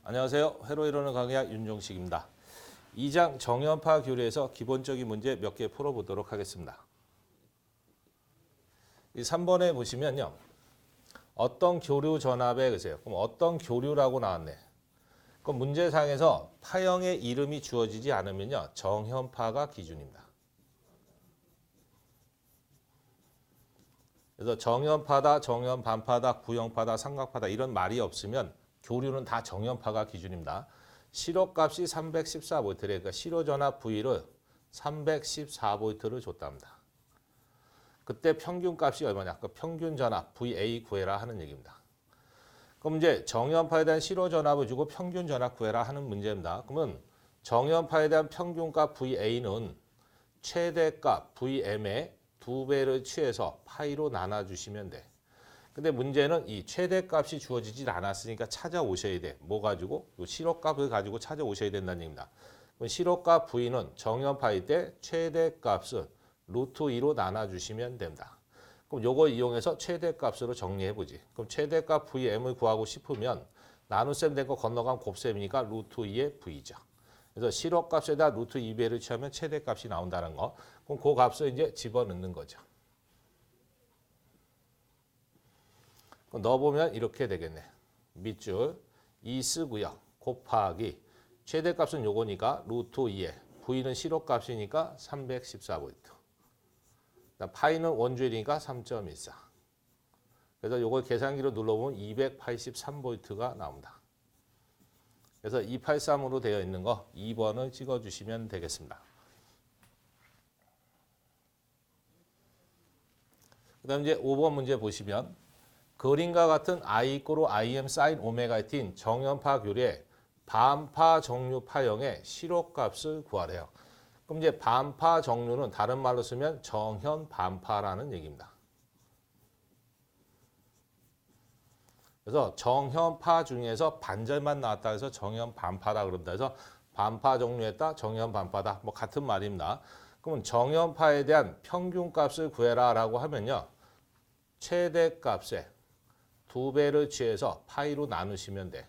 안녕하세요. 회로 이론을 강의할 윤종식입니다. 2장 정연파 교류에서 기본적인 문제 몇 개 풀어보도록 하겠습니다. 이 3번에 보시면요. 어떤 교류 전압에 그러세요. 그럼 어떤 교류라고 나왔네. 그럼 문제상에서 파형의 이름이 주어지지 않으면요. 정연파가 기준입니다. 그래서 정연파다, 정연반파다, 구연파다, 삼각파다 이런 말이 없으면 교류는 다 정연파가 기준입니다. 실호값이 314V래. 그러니까 실호전압 V를 314V를 줬답니다. 그때 평균값이 얼마냐? 그 평균전압 VA 구해라 하는 얘기입니다. 그럼 이제 정연파에 대한 실호전압을 주고 평균전압 구해라 하는 문제입니다. 그러면 정연파에 대한 평균값 VA는 최대값 VM의 2배를 취해서 파이로 나눠주시면 돼. 근데 문제는 이 최대값이 주어지질 않았으니까 찾아오셔야 돼. 뭐 가지고? 요 실호값을 가지고 찾아오셔야 된다는 얘기입니다. 그럼 실호값 V는 정연파일 때 최대값을 루트 2로 나눠주시면 됩니다. 그럼 요거 이용해서 최대값으로 정리해보지. 그럼 최대값 VM을 구하고 싶으면 나눗셈 된 거 건너간 곱셈이니까 루트 2의 V죠. 그래서 실호값에다 루트 2배를 취하면 최대값이 나온다는 거. 그럼 그 값을 이제 집어넣는 거죠. 넣어보면 이렇게 되겠네. 밑줄 2 쓰고요. 곱하기 최대값은 요거니까 루트 2에 V는 실호값이니까 314V. 파이는 원주율이니까 3.14. 그래서 요걸 계산기로 눌러보면 283V가 나옵니다. 그래서 283으로 되어 있는 거 2번을 찍어주시면 되겠습니다. 그 다음 이제 5번 문제 보시면 그림과 같은 I 이꼬로 IM sin 오메가의 t인 정연파 교류의 반파 정류 파형의 실호값을 구하래요. 그럼 이제 반파 정류는 다른 말로 쓰면 정현 반파라는 얘기입니다. 그래서 정현파 중에서 반절만 나왔다 해서 정현 반파다 그럽니다. 그래서 반파 정류했다, 정현 반파다. 뭐 같은 말입니다. 그러면 정현파에 대한 평균값을 구해라라고 하면요. 최대값에 2배를 취해서 파이로 나누시면 돼.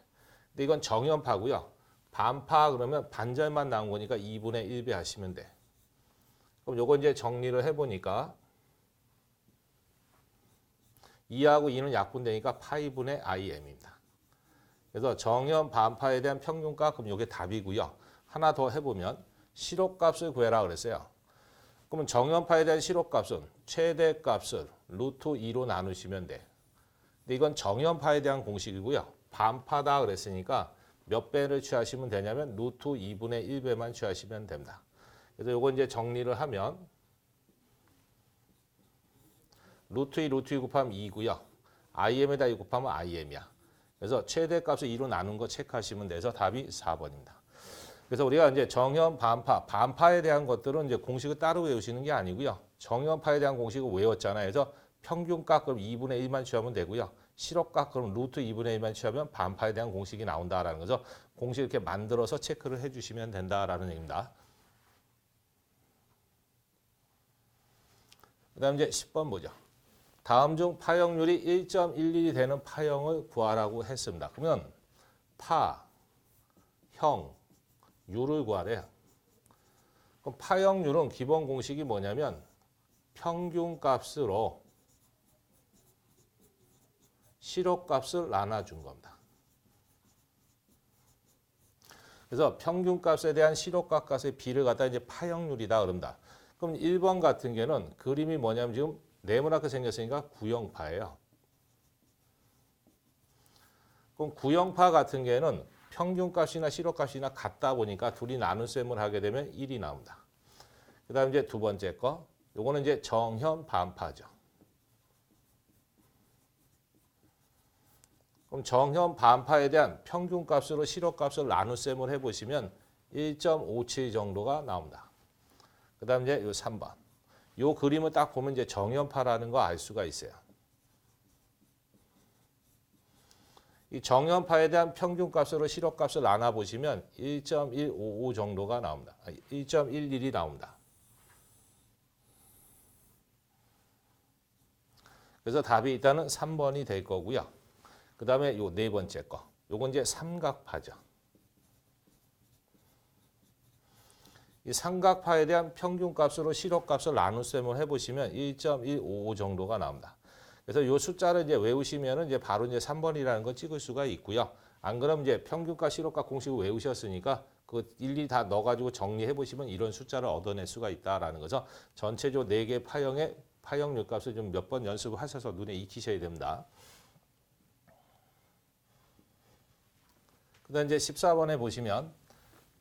근데 이건 정연파고요. 반파 그러면 반절만 나온 거니까 2분의 1배 하시면 돼. 그럼 요거 이제 정리를 해보니까 2하고 2는 약분되니까 파이분의 IM입니다. 그래서 정연 반파에 대한 평균값 그럼 요게 답이고요. 하나 더 해보면 실호값을 구해라 그랬어요. 그러면 정연파에 대한 실호값은 최대값을 루트 2로 나누시면 돼. 근데 이건 정연파에 대한 공식이고요. 반파다 그랬으니까 몇 배를 취하시면 되냐면 루트 2분의 1배만 취하시면 됩니다. 그래서 요거 이제 정리를 하면 루트 2 곱하면 2고요. IM에다 2 곱하면 IM이야. 그래서 최대값을 2로 나눈 거 체크하시면 돼서 답이 4번입니다. 그래서 우리가 이제 정연 반파, 반파에 대한 것들은 이제 공식을 따로 외우시는 게 아니고요. 정연파에 대한 공식을 외웠잖아요. 그래서 평균값 그럼 2분의 1만 취하면 되고요. 실호값 그럼 루트 2분의 1만 취하면 반파에 대한 공식이 나온다라는 거죠. 공식 이렇게 만들어서 체크를 해주시면 된다라는 얘기입니다. 그 다음 이제 10번 보죠. 다음 중 파형률이 1.11이 되는 파형을 구하라고 했습니다. 그러면 파, 형, 율을 구하래요. 그럼 파형률은 기본 공식이 뭐냐면 평균값으로 실호값을 나눠준 겁니다. 그래서 평균값에 대한 실호값의 비를 갖다 이제 파형률이다 그런다. 그럼 1번 같은 경우는 그림이 뭐냐면 지금 네모나게 생겼으니까 구형파예요. 그럼 구형파 같은 경우는 평균값이나 실호값이나 같다 보니까 둘이 나눗셈을 하게 되면 1이 나옵니다. 그 다음 이제 두 번째 거, 요거는 이제 정현 반파죠. 그럼 정현 반파에 대한 평균값으로 실호값을 나눗셈을 해보시면 1.57 정도가 나옵니다. 그 다음 이제 요 3번. 요 그림을 딱 보면 이제 정연파라는 거 알 수가 있어요. 이 정연파에 대한 평균값으로 실호값을 나눠보시면 1.155 정도가 나옵니다. 1.11이 나옵니다. 그래서 답이 일단은 3번이 될 거고요. 그 다음에 요 네 번째 거. 요건 이제 삼각파죠. 이 삼각파에 대한 평균값으로 실효값을 나눗셈을 해보시면 1.155 정도가 나옵니다. 그래서 요 숫자를 이제 외우시면은 이제 바로 이제 3번이라는 걸 찍을 수가 있고요. 안 그러면 이제 평균값, 실효값 공식을 외우셨으니까 그 일일이 다 넣어가지고 정리해 보시면 이런 숫자를 얻어낼 수가 있다라는 거죠. 전체적으로 4개 파형의 파형률 값을 좀 몇 번 연습을 하셔서 눈에 익히셔야 됩니다. 그다음 이제 14번에 보시면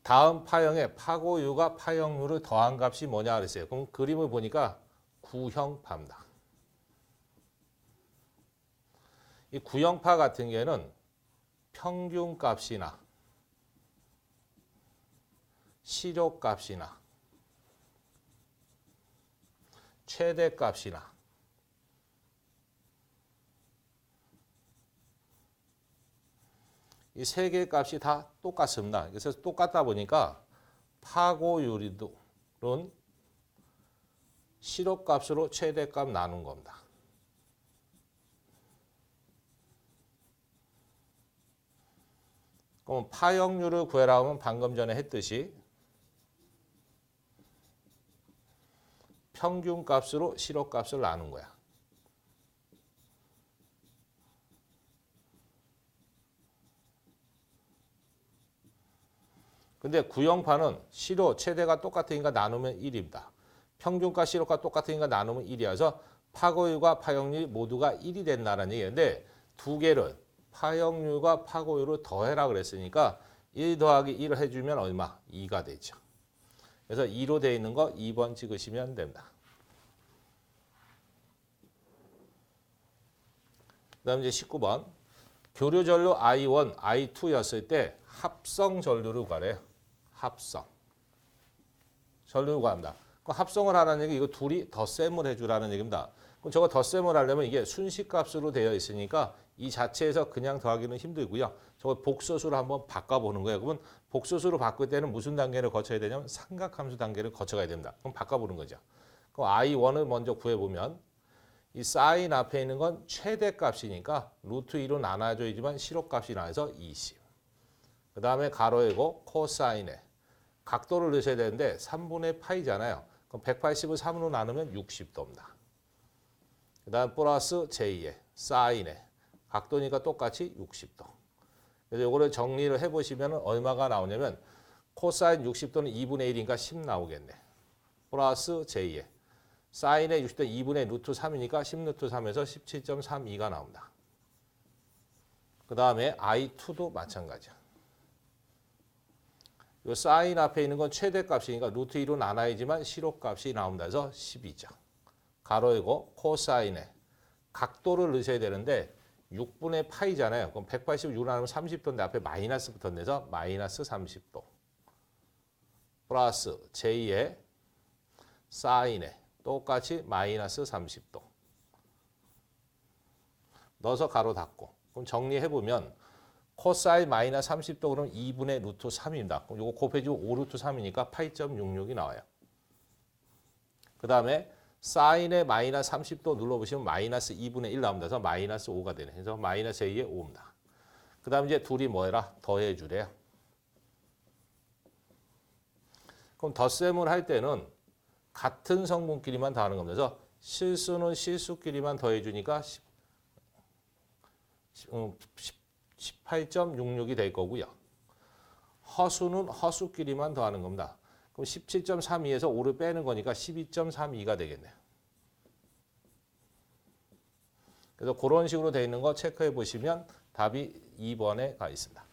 다음 파형의 파고유가 파형률을 더한 값이 뭐냐 그랬어요. 그럼 그림을 보니까 구형파입니다. 이 구형파 같은 경우에는 평균값이나 실효값이나 최대값이나 이 세 개의 값이 다 똑같습니다. 그래서 똑같다 보니까 파고율은 실효값으로 최대값 나눈 겁니다. 그럼 파형률을 구해라 하면 방금 전에 했듯이 평균값으로 실효값을 나눈 거야. 근데 구형파는 실효, 최대가 똑같으니까 나누면 1입니다. 평균과 실효가 똑같으니까 나누면 1이어서 파고율과 파형률이 모두가 1이 된다는 얘기인데 두 개를 파형률과 파고율을 더해라 그랬으니까 1 더하기 1을 해주면 얼마? 2가 되죠. 그래서 2로 되어 있는 거 2번 찍으시면 됩니다. 그 다음 이제 19번. 교류 전류 I1, I2였을 때 합성 전류를 구하래요. 합성. 전류를 구합니다. 그 합성을 하라는 얘기, 이거 둘이 덧셈을 해주라는 얘기입니다. 그럼 저거 덧셈을 하려면 이게 순식값으로 되어 있으니까 이 자체에서 그냥 더하기는 힘들고요. 저거 복소수로 한번 바꿔보는 거예요. 그러면 복소수로 바꿀 때는 무슨 단계를 거쳐야 되냐면 삼각함수 단계를 거쳐가야 됩니다. 그럼 바꿔보는 거죠. 그럼 I1을 먼저 구해보면 이 사인 앞에 있는 건 최대값이니까 루트 2로 나눠줘야지만 실효값이 나와서 20. 그 다음에 가로이고 코사인에 각도를 넣으셔야 되는데 3분의 파이잖아요. 그럼 180을 3으로 나누면 60도입니다. 그 다음 플러스 j2에 사인에 각도니까 똑같이 60도. 그래서 이거를 정리를 해보시면 얼마가 나오냐면 코사인 60도는 2분의 1이니까 10 나오겠네. 플러스 j2에 사인의 60도 2분의 루트 3이니까 10 루트 3에서 17.32가 나옵니다. 그 다음에 I2도 마찬가지야. 이 사인 앞에 있는 건 최대값이니까 루트 2로 나눠야지만 실효값이 나온다 해서 12죠. 가로이고 코사인에 각도를 넣으셔야 되는데 6분의 파이잖아요. 그럼 186을 나누면 30도인데 앞에 마이너스 붙었네서 마이너스 30도. 플러스 j2의 사인에 똑같이 마이너스 30도. 넣어서 가로 닫고. 그럼 정리해보면 코사인 마이너스 30도 그러면 2분의 루트 3입니다. 그럼 이거 곱해주고 5 루트 3이니까 8.66이 나와요. 그 다음에 사인의 마이너스 30도 눌러보시면 마이너스 2분의 1 나옵니다. 그래서 마이너스 5가 되네. 그래서 마이너스 A의 5입니다. 그 다음 이제 둘이 뭐해라? 더해주래요. 그럼 덧셈을 할 때는 같은 성분끼리만 더하는 겁니다. 그래서 실수는 실수끼리만 더해주니까 18.66이 될 거고요. 허수는 허수끼리만 더하는 겁니다. 그럼 17.32에서 5를 빼는 거니까 12.32가 되겠네요. 그래서 그런 식으로 되어 있는 거 체크해 보시면 답이 2번에 가 있습니다.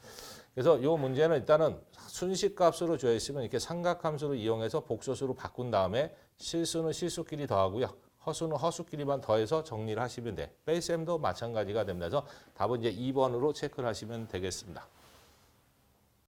그래서 이 문제는 일단은 순식값으로 주어 있으면 이렇게 삼각함수를 이용해서 복소수로 바꾼 다음에 실수는 실수끼리 더하고요. 허수는 허수끼리만 더해서 정리를 하시면 돼. 베이스M도 마찬가지가 됩니다. 그래서 답은 이제 2번으로 체크를 하시면 되겠습니다.